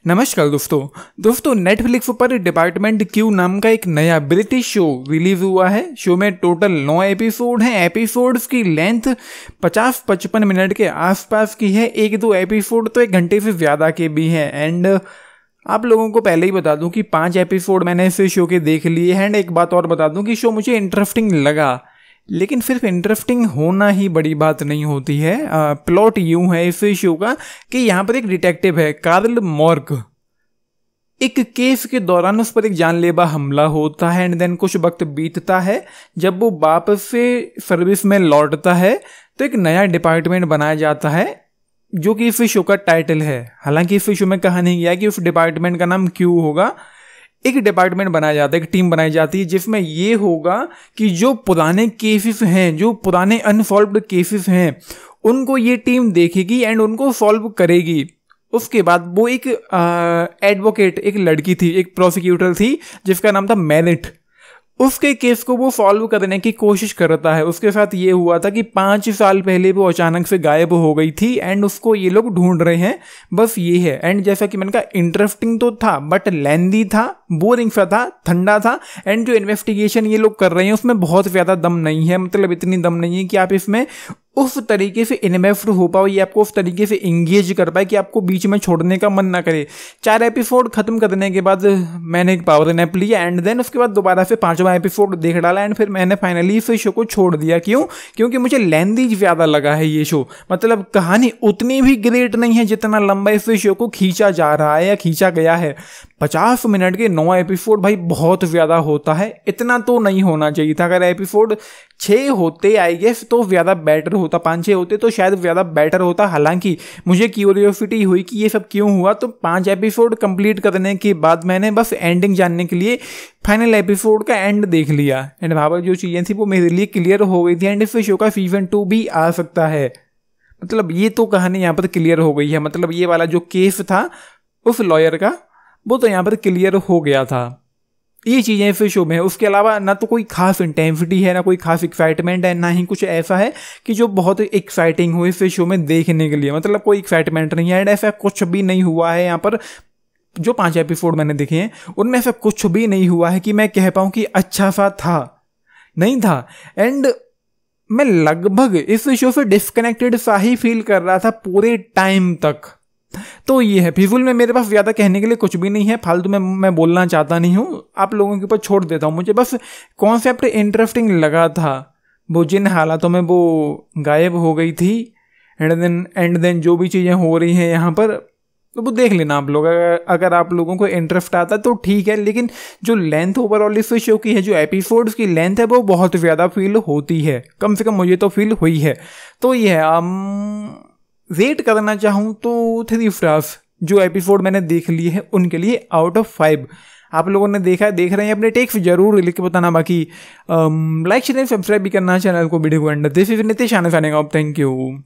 नमस्कार दोस्तों नेटफ्लिक्स पर डिपार्टमेंट क्यू नाम का एक नया ब्रिटिश शो रिलीज हुआ है। शो में टोटल 9 एपिसोड हैं। एपिसोड्स की लेंथ 50-55 मिनट के आसपास की है। एक दो एपिसोड तो 1 घंटे से ज़्यादा के भी हैं। एंड आप लोगों को पहले ही बता दूं कि 5 एपिसोड मैंने इस शो के देख लिए हैं। एंड एक बात और बता दूं कि शो मुझे इंटरेस्टिंग लगा, लेकिन सिर्फ इंटरेस्टिंग होना ही बड़ी बात नहीं होती है। प्लॉट यूं है इस शो का कि यहाँ पर एक डिटेक्टिव है कार्ल मॉर्क। एक केस के दौरान उस पर एक जानलेवा हमला होता है एंड देन कुछ वक्त बीतता है। जब वो वापस से सर्विस में लौटता है तो एक नया डिपार्टमेंट बनाया जाता है जो कि इस शो का टाइटल है। हालांकि इस शो में कहा नहीं गया कि उस डिपार्टमेंट का नाम क्यों होगा। एक डिपार्टमेंट बनाया जाता है, एक टीम बनाई जाती है जिसमें ये होगा कि जो पुराने केसेस हैं, जो पुराने अनसॉल्व्ड केसेस हैं, उनको ये टीम देखेगी एंड उनको सॉल्व करेगी। उसके बाद वो एक एडवोकेट, एक लड़की थी, एक प्रोसिक्यूटर थी जिसका नाम था मेरिट। उसके केस को वो सॉल्व करने की कोशिश करता है। उसके साथ ये हुआ था कि 5 साल पहले वो अचानक से गायब हो गई थी एंड उसको ये लोग ढूंढ रहे हैं, बस ये है। एंड जैसा कि मैंने कहा, इंटरेस्टिंग तो था बट लेंदी था, बोरिंग सा था, ठंडा था। एंड जो इन्वेस्टिगेशन ये लोग कर रहे हैं उसमें बहुत ज़्यादा दम नहीं है। मतलब इतनी दम नहीं है कि आप इसमें उस तरीके से इन्वेस्ट हो पाओ, ये आपको उस तरीके से इंगेज कर पाए कि आपको बीच में छोड़ने का मन ना करे। 4 एपिसोड खत्म करने के बाद मैंने एक पावर नैप लिया एंड देन उसके बाद दोबारा से 5वां एपिसोड देख डाला एंड फिर मैंने फाइनली इस शो को छोड़ दिया। क्योंकि मुझे लेंदी ज़्यादा लगा है ये शो। मतलब कहानी उतनी भी ग्रेट नहीं है जितना लंबा इस शो को खींचा जा रहा है या खींचा गया है। 50 मिनट के 9 एपिसोड भाई बहुत ज़्यादा होता है। इतना तो नहीं होना चाहिए था। अगर एपिसोड 6 होते आई गेस तो ज़्यादा बेटर होता, 5-6 होते तो शायद ज़्यादा बेटर होता। हालांकि मुझे क्यूरियोसिटी हुई कि ये सब क्यों हुआ, तो 5 एपिसोड कंप्लीट करने के बाद मैंने बस एंडिंग जानने के लिए फाइनल एपिसोड का एंड देख लिया एंड वहाँ पर जो चीज़ें थी वो मेरे लिए क्लियर हो गई थी। एंड इस शो का सीजन 2 भी आ सकता है। मतलब ये तो कहानी यहाँ पर क्लियर हो गई है। मतलब ये वाला जो केस था उस लॉयर का, वो तो यहाँ पर क्लियर हो गया था। ये चीज़ें इस शो में है। उसके अलावा ना तो कोई खास इंटेंसिटी है, ना कोई खास एक्साइटमेंट है, ना ही कुछ ऐसा है कि जो बहुत एक्साइटिंग हो इस शो में देखने के लिए। मतलब कोई एक्साइटमेंट नहीं है एंड ऐसा कुछ भी नहीं हुआ है यहाँ पर। जो 5 एपिसोड मैंने देखे हैं उनमें ऐसा कुछ भी नहीं हुआ है कि मैं कह पाऊँ कि अच्छा सा था, नहीं था। एंड मैं लगभग इस शो से डिस्कनेक्टेड सा ही फील कर रहा था पूरे टाइम तक। तो ये है, फिजुल में मेरे पास ज़्यादा कहने के लिए कुछ भी नहीं है। फालतू में मैं बोलना चाहता नहीं हूँ, आप लोगों के ऊपर छोड़ देता हूँ। मुझे बस कॉन्सेप्ट इंटरेस्टिंग लगा था। वो जिन हालातों में वो गायब हो गई थी एंड देन जो भी चीज़ें हो रही हैं यहाँ पर, तो वो देख लेना आप लोग। अगर आप लोगों को इंटरेस्ट आता है तो ठीक है, लेकिन जो लेंथ ओवरऑल इस शो की है, जो एपिसोड्स की लेंथ है, वो बहुत ज़्यादा फील होती है। कम से कम मुझे तो फील हुई है। तो ये है, रेट करना चाहूँ तो 3 स्टार्स जो एपिसोड मैंने देख लिए हैं उनके लिए आउट ऑफ 5। आप लोगों ने देखा है, देख रहे हैं, अपने टेक्स जरूर लिख के बताना। बाकी लाइक शेयर सब्सक्राइब भी करना चैनल को, वीडियो को। And this is Nitish signing off. Thank you.